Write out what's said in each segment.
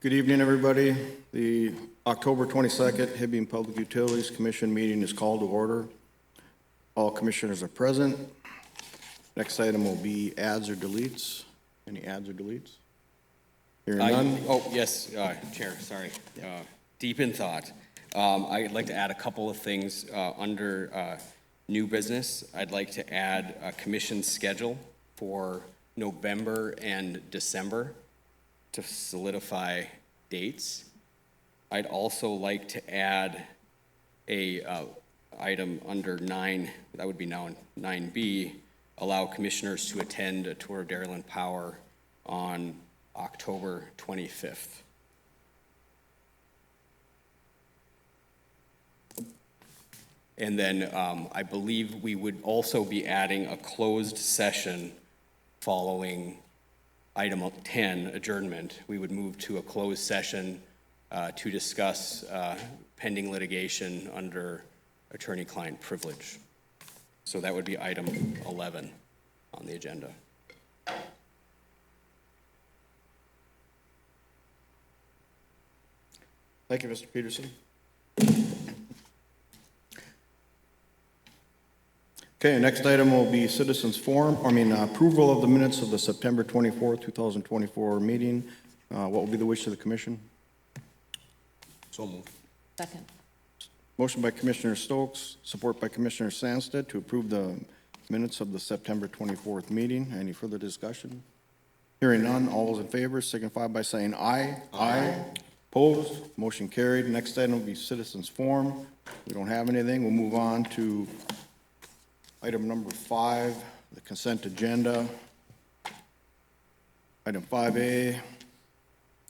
Good evening, everybody. The October 22nd Hibbing Public Utilities Commission meeting is called to order. All commissioners are present. Next item will be adds or deletes. Any adds or deletes? Hearing none. Yes, Chair, sorry. Deep in thought. I'd like to add a couple of things under new business. I'd like to add a commission schedule for November and December to solidify dates. I'd also like to add a item under 9, that would be now 9B, allow commissioners to attend a tour of Dairyland Power on October 25th. And then I believe we would also be adding a closed session following item 10, adjournment. We would move to a closed session to discuss pending litigation under attorney-client privilege. So that would be item 11 on the agenda. Thank you, Mr. Peterson. Okay, next item will be citizens forum, approval of the minutes of the September 24th, 2024 meeting. What will be the wish of the commission? So moved. Second. Motion by Commissioner Stokes, support by Commissioner Sandsted to approve the minutes of the September 24th meeting. Any further discussion? Hearing none, all those in favor signify by saying aye. Aye. Opposed? Motion carried. Next item will be citizens forum. We don't have anything. We'll move on to item number 5, the consent agenda. Item 5A,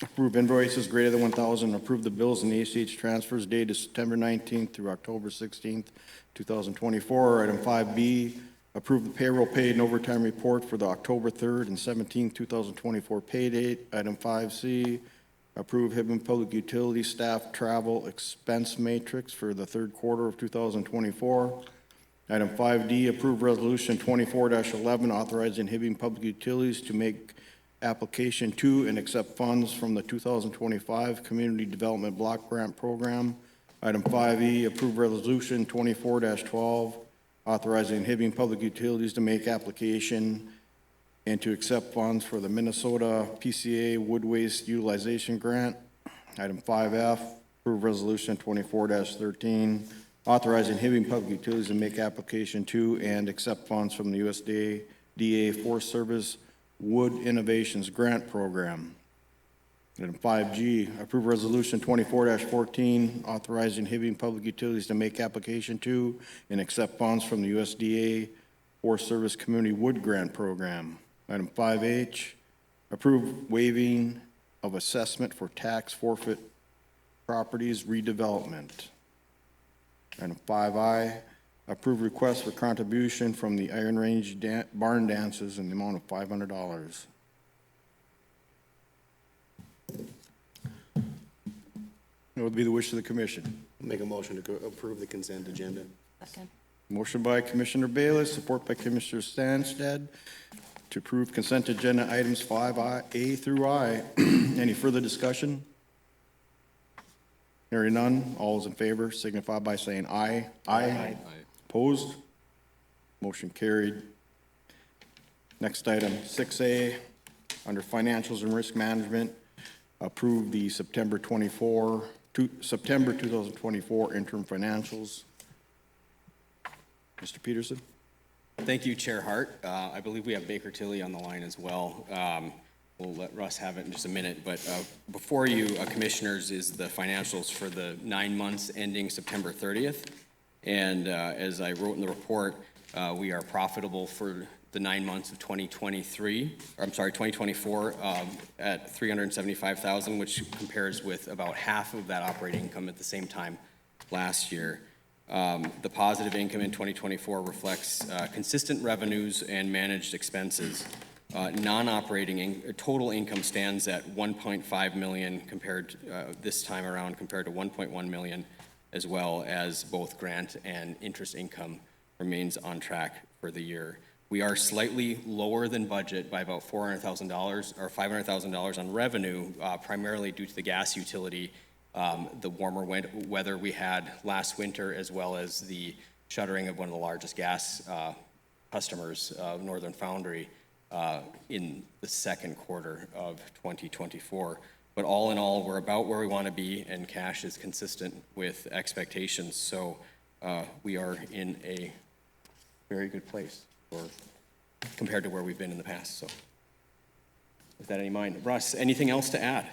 approve invoices greater than 1,000, approve the bills and ACH transfers dated September 19th through October 16th, 2024. Item 5B, approve the payroll paid and overtime report for the October 3rd and 17th, 2024 pay date. Item 5C, approve Hibbing Public Utilities staff travel expense matrix for the third quarter of 2024. Item 5D, approve resolution 24-11 authorizing Hibbing Public Utilities to make application to and accept funds from the 2025 Community Development Block Grant Program. Item 5E, approve resolution 24-12 authorizing Hibbing Public Utilities to make application and to accept funds for the Minnesota PCA Wood Waste Utilization Grant. Item 5F, approve resolution 24-13 authorizing Hibbing Public Utilities to make application to and accept funds from the USDA Forest Service Wood Innovations Grant Program. Item 5G, approve resolution 24-14 authorizing Hibbing Public Utilities to make application to and accept funds from the USDA Forest Service Community Wood Grant Program. Item 5H, approve waiving of assessment for tax forfeit properties redevelopment. Item 5I, approve request for contribution from the Iron Range barn dances in the amount of $500. What would be the wish of the commission? Make a motion to approve the consent agenda. Second. Motion by Commissioner Bayless, support by Commissioner Stansted to approve consent agenda items 5A through I. Any further discussion? Hearing none, all those in favor signify by saying aye. Aye. Opposed? Motion carried. Next item, 6A, under financials and risk management, approve the September 2024 interim financials. Mr. Peterson? Thank you, Chair Hart. I believe we have Baker Tilly on the line as well. We'll let Russ have it in just a minute, but before you, Commissioners, is the financials for the 9 months ending September 30th. And as I wrote in the report, we are profitable for the 9 months of 2024 at $375,000, which compares with about half of that operating income at the same time last year. The positive income in 2024 reflects consistent revenues and managed expenses. Non-operating total income stands at $1.5 million compared this time around compared to $1.1 million, as well as both grant and interest income remains on track for the year. We are slightly lower than budget by about $400,000 or $500,000 on revenue, primarily due to the gas utility, the warmer weather we had last winter, as well as the shuttering of one of the largest gas customers, Northern Foundry, in the second quarter of 2024. But all in all, we're about where we want to be, and cash is consistent with expectations. So we are in a very good place compared to where we've been in the past. So with that in mind, Russ, anything else to add?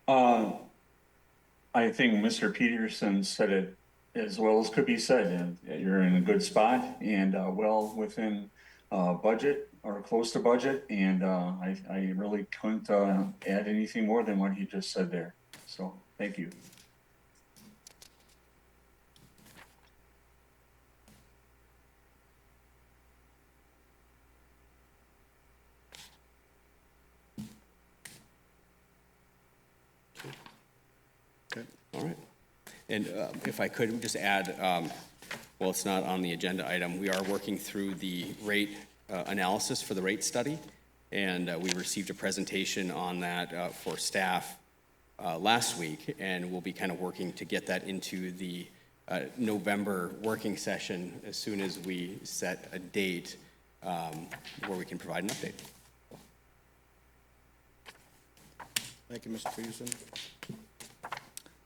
I think Mr. Peterson said it as well as could be said. And you're in a good spot and well within budget or close to budget. And I really couldn't add anything more than what he just said there. So thank you. All right. And if I could just add, well, it's not on the agenda item, we are working through the rate analysis for the rate study, and we received a presentation on that for staff last week, and we'll be kind of working to get that into the November working session as soon as we set a date where we can provide an update. Thank you, Mr. Peterson.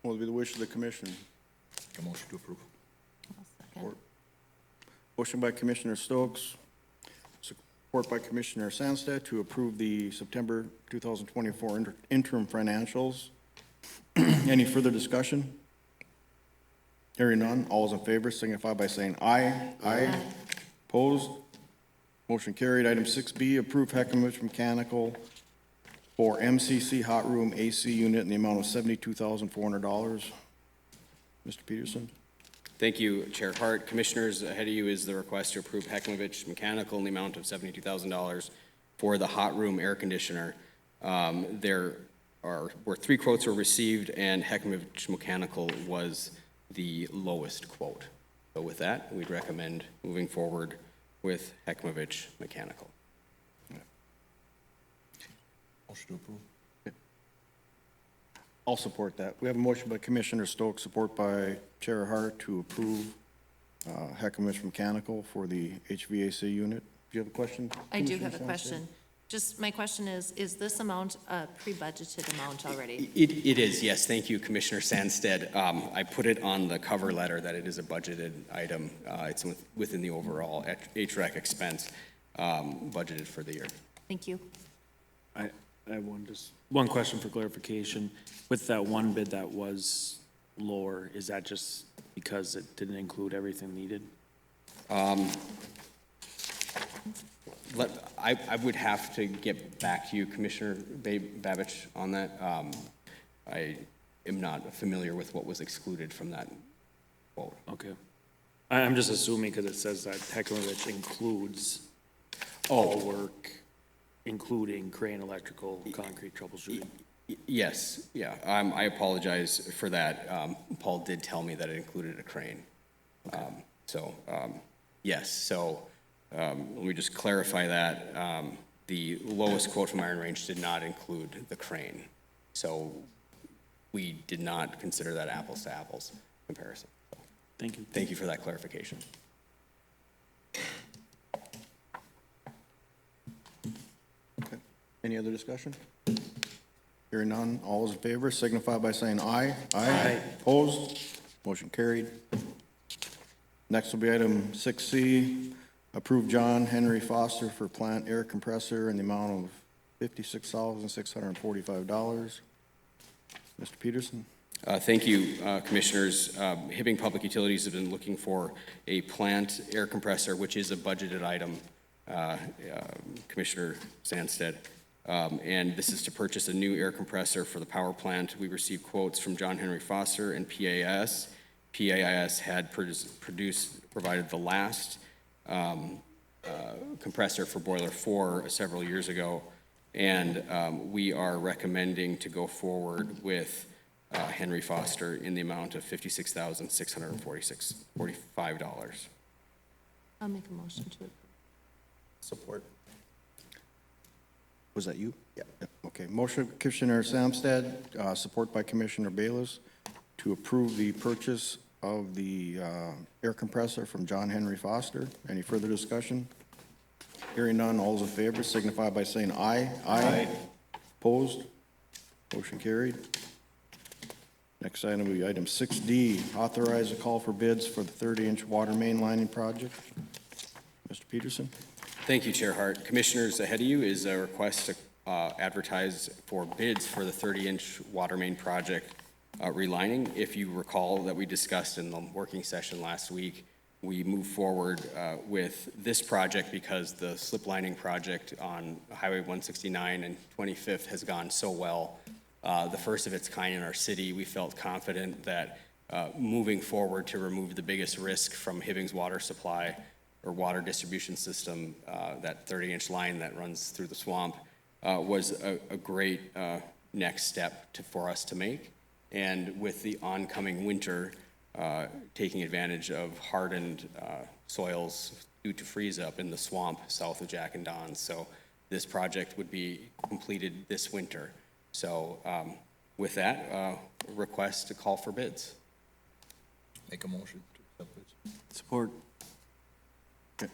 What will be the wish of the commission? A motion to approve. Support. Motion by Commissioner Stokes, support by Commissioner Sandsted to approve the September 2024 interim financials. Any further discussion? Hearing none, all those in favor signify by saying aye. Aye. Opposed? Motion carried. Item 6B, approve Heckenrich Mechanical for MCC hot room AC unit in the amount of $72,400. Mr. Peterson. Thank you, Chair Hart. Commissioners, ahead of you is the request to approve Heckenrich Mechanical in the amount of $72,000 for the hot room air conditioner. There were 3 quotes were received, and Heckenrich Mechanical was the lowest quote. So with that, we'd recommend moving forward with Heckenrich Mechanical. Motion to approve. I'll support that. We have a motion by Commissioner Stokes, support by Chair Hart to approve Heckenrich Mechanical for the HVAC unit. Do you have a question? I do Commissioner have a Sandsted? question. Just, my question is this amount a pre-budgeted amount already? It is, yes. Thank you, Commissioner Sandsted. I put it on the cover letter that it is a budgeted item. It's within the overall HRAC expense budgeted for the year. Thank you. I have one question for clarification. With that one bid that was lower, is that just because it didn't include everything needed? I would have to get back to you, Commissioner Babich, on that. I am not familiar with what was excluded from that quote. Okay. I'm just assuming because it says that Heckenrich includes all work, including crane, electrical, concrete troubleshooting. Yes, yeah. I apologize for that. Paul did tell me that it included a crane. Okay. Yes, so let me just clarify that. The lowest quote from Iron Range did not include the crane. So we did not consider that apples to apples comparison. So, thank you. Thank you for that clarification. Okay. Any other discussion? Hearing none, all those in favor signify by saying aye. Aye. Opposed? Motion carried. Next will be item 6C, approve John Henry Foster for plant air compressor in the amount of $56,645. Mr. Peterson. Thank you, Commissioners. Hibbing Public Utilities have been looking for a plant air compressor, which is a budgeted item, Commissioner Sandsted. And this is to purchase a new air compressor for the power plant. We received quotes from John Henry Foster and PAIS. PAIS had provided the last compressor for boiler 4 several years ago, and we are recommending to go forward with Henry Foster in the amount of $56,645. I'll make a motion to approve. Support. Was that you? Yeah. Okay, motion by Commissioner Samstad, support by Commissioner Bayless, to approve the purchase of the air compressor from John Henry Foster. Any further discussion? Hearing none, all those in favor signify by saying aye. Aye. Opposed? Motion carried. Next item will be item 6D, authorize a call for bids for the 30-inch water main lining project. Mr. Peterson? Thank you, Chair Hart. Commissioners, ahead of you is a request to advertise for bids for the 30-inch water main project relining. If you recall that we discussed in the working session last week, we moved forward with this project because the slip lining project on Highway 169 and 25th has gone so well. The first of its kind in our city, we felt confident that moving forward to remove the biggest risk from Hibbing's water supply or water distribution system, that 30-inch line that runs through the swamp, was a great next step for us to make. And with the oncoming winter, taking advantage of hardened soils due to freeze up in the swamp south of Jack and Don. So this project would be completed this winter. So with that, request to call for bids. Make a motion to accept bids. Support. Okay.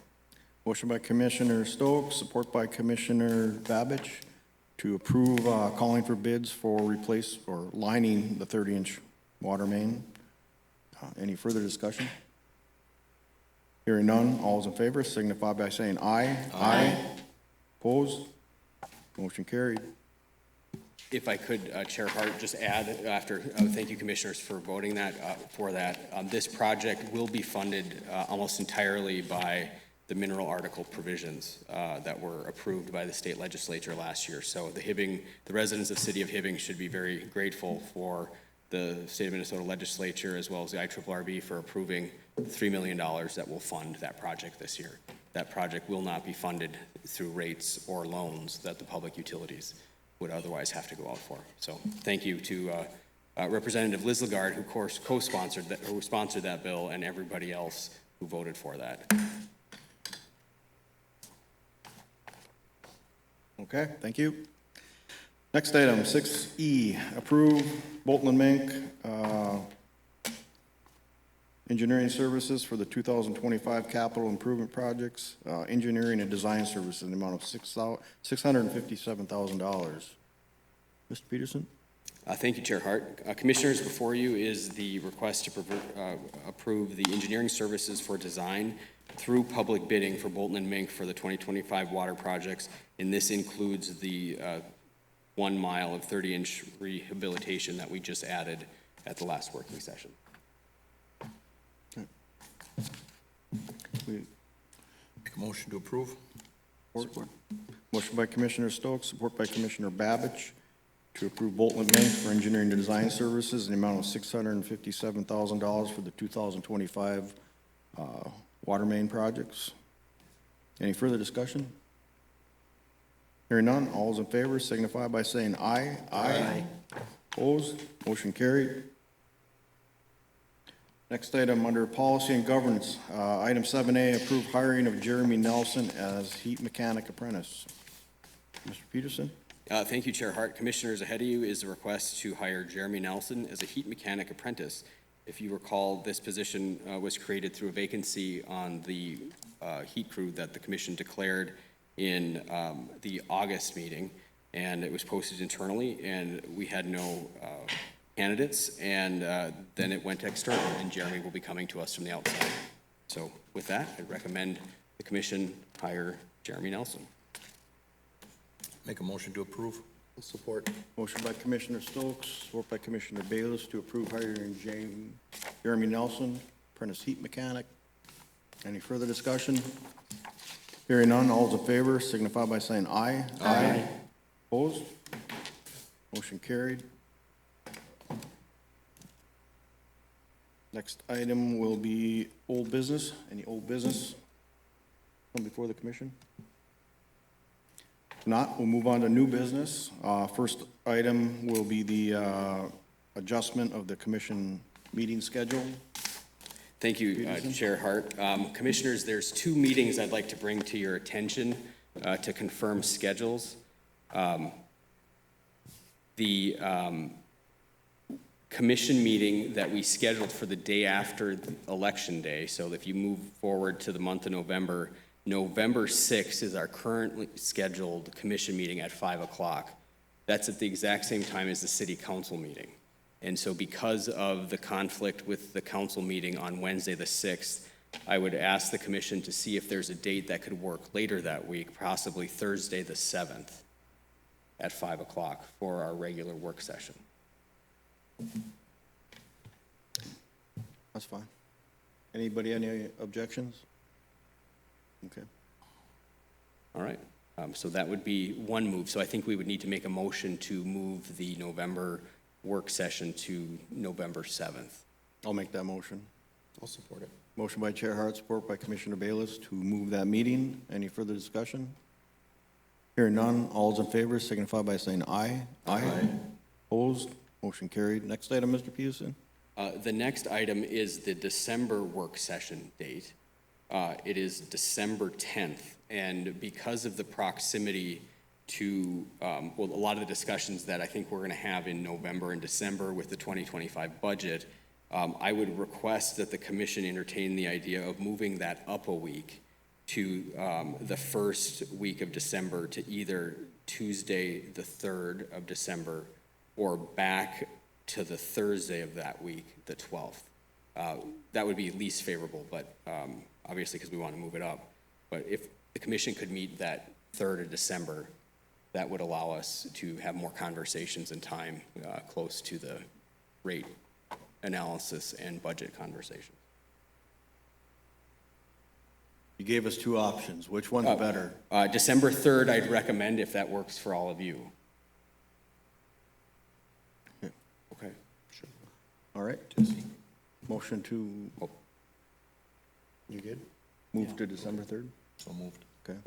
Motion by Commissioner Stokes, support by Commissioner Babich, to approve calling for bids for replace or lining the 30-inch water main. Any further discussion? Hearing none, all those in favor signify by saying aye. Aye. Opposed? Motion carried. If I could, Chair Hart, just add after, thank you, Commissioners, for voting for that. This project will be funded almost entirely by the mineral article provisions that were approved by the state legislature last year. So the residents of the city of Hibbing should be very grateful for the state of Minnesota legislature as well as the IRRB for approving $3 million that will fund that project this year. That project will not be funded through rates or loans that the public utilities would otherwise have to go out for. So thank you to Representative Liz Lagarde, who of course co-sponsored that, who sponsored that bill, and everybody else who voted for that. Okay, thank you. Next item, 6E, approve Bolton and Mink engineering services for the 2025 capital improvement projects, engineering and design services in the amount of $657,000. Mr. Peterson? Thank you, Chair Hart. Commissioners, before you is the request to approve the engineering services for design through public bidding for Bolton and Mink for the 2025 water projects, and this includes the 1 mile of 30-inch rehabilitation that we just added at the last working session. Make a motion to approve. Support. Motion by Commissioner Stokes, support by Commissioner Babich, to approve Bolton and Mink for engineering and design services in the amount of $657,000 for the 2025 water main projects. Any further discussion? Hearing none, all those in favor signify by saying aye. Aye. Opposed? Motion carried. Next item under policy and governance, item 7A, approve hiring of Jeremy Nelson as heat mechanic apprentice. Mr. Peterson? Thank you, Chair Hart. Commissioners, ahead of you is a request to hire Jeremy Nelson as a heat mechanic apprentice. If you recall, this position was created through a vacancy on the heat crew that the commission declared in the August meeting, and it was posted internally, and we had no candidates, and then it went external, and Jeremy will be coming to us from the outside. So with that, I recommend the commission hire Jeremy Nelson. Make a motion to approve. Support. Motion by Commissioner Stokes, support by Commissioner Bayless to approve hiring Jeremy Nelson, apprentice heat mechanic. Any further discussion? Hearing none, all those in favor signify by saying aye. Aye. Opposed? Motion carried. Next item will be old business. Any old business come before the commission? If not, we'll move on to new business. First item will be the adjustment of the commission meeting schedule. Thank you, Chair Hart. Commissioners, there's two meetings I'd like to bring to your attention to confirm schedules. The commission meeting that we scheduled for the day after Election Day, so if you move forward to the month of November, November 6th is our currently scheduled commission meeting at 5 o'clock. That's at the exact same time as the city council meeting. And so because of the conflict with the council meeting on Wednesday the 6th, I would ask the commission to see if there's a date that could work later that week, possibly Thursday the 7th at 5 o'clock for our regular work session. That's fine. Anybody, any objections? Okay. All right. So that would be one move. So I think we would need to make a motion to move the November work session to November 7th. I'll make that motion. I'll support it. Motion by Chair Hart, support by Commissioner Bayless to move that meeting. Any further discussion? Hearing none, all those in favor signify by saying aye. Aye. Opposed? Motion carried. Next item, Mr. Peterson. The next item is the December work session date. It is December 10th, and because of the proximity to, well, a lot of the discussions that I think we're going to have in November and December with the 2025 budget, I would request that the commission entertain the idea of moving that up a week to the first week of December, to either Tuesday, the 3rd of December, or back to the Thursday of that week, the 12th. That would be least favorable, but obviously because we want to move it up. But if the commission could meet that 3rd of December, that would allow us to have more conversations and time close to the rate analysis and budget conversation. You gave us two options. Which one's better? December 3rd, I'd recommend if that works for all of you. Okay. All right. Motion to, You good? move to December 3rd? So moved. Okay.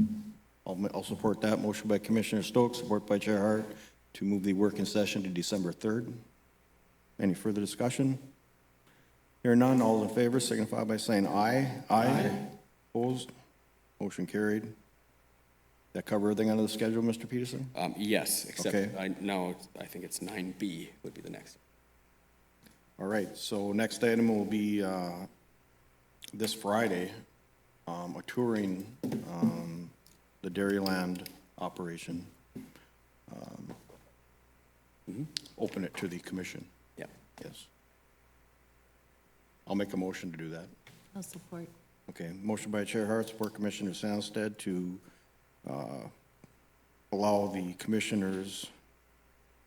I'll support that. Motion by Commissioner Stokes, support by Chair Hart to move the working session to December 3rd. Any further discussion? Hearing none, all in favor signify by saying aye. Aye. Opposed? Motion carried. That cover everything under the schedule, Mr. Peterson? Yes, except Okay. I think it's 9B would be the next. All right, so next item will be this Friday, a touring the Dairyland operation. Open it to the commission. Yeah. Yes. I'll make a motion to do that. I'll support. Okay, motion by Chair Hart, support Commissioner Sandsted to allow the commissioners,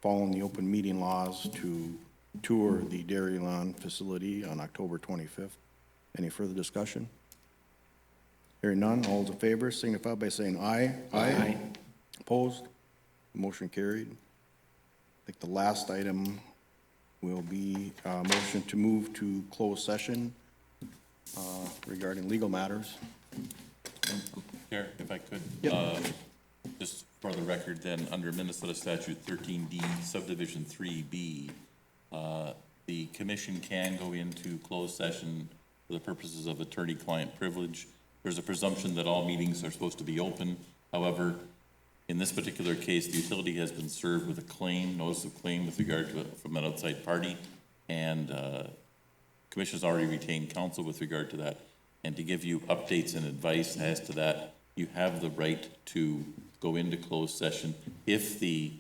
following the open meeting laws, to tour the Dairyland facility on October 25th. Any further discussion? Hearing none, all those in favor signify by saying aye. Aye. Opposed? Motion carried. I think the last item will be a motion to move to closed session regarding legal matters. Chair, if I could, just for the record then, under Minnesota Statute 13D, Subdivision 3B, the commission can go into closed session for the purposes of attorney-client privilege. There's a presumption that all meetings are supposed to be open. However, in this particular case, the utility has been served with a claim, notice of claim with regard to from an outside party, and commission's already retained counsel with regard to that. And to give you updates and advice as to that, you have the right to go into closed session if the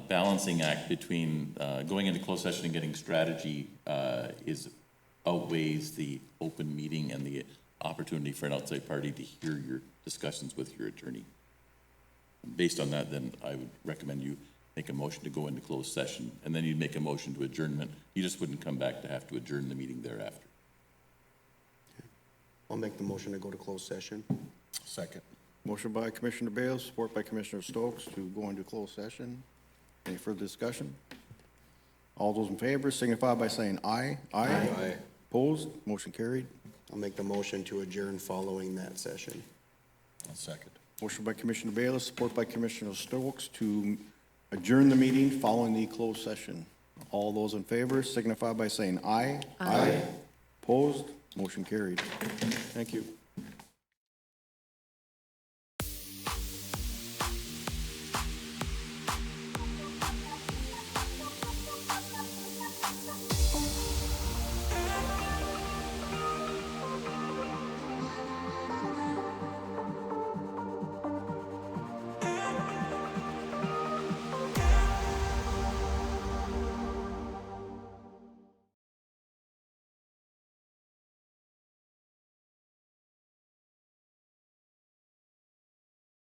balancing act between going into closed session and getting strategy outweighs the open meeting and the opportunity for an outside party to hear your discussions with your attorney. Based on that, then I would recommend you make a motion to go into closed session, and then you'd make a motion to adjournment. You just wouldn't come back to have to adjourn the meeting thereafter. I'll make the motion to go to closed session. Second. Motion by Commissioner Bales, support by Commissioner Stokes to go into closed session. Any further discussion? All those in favor signify by saying aye. Aye. Opposed? Motion carried. I'll make the motion to adjourn following that session. I'll second. Motion by Commissioner Bayless, support by Commissioner Stokes to adjourn the meeting following the closed session. All those in favor signify by saying aye. Aye. Opposed? Motion carried. Thank you.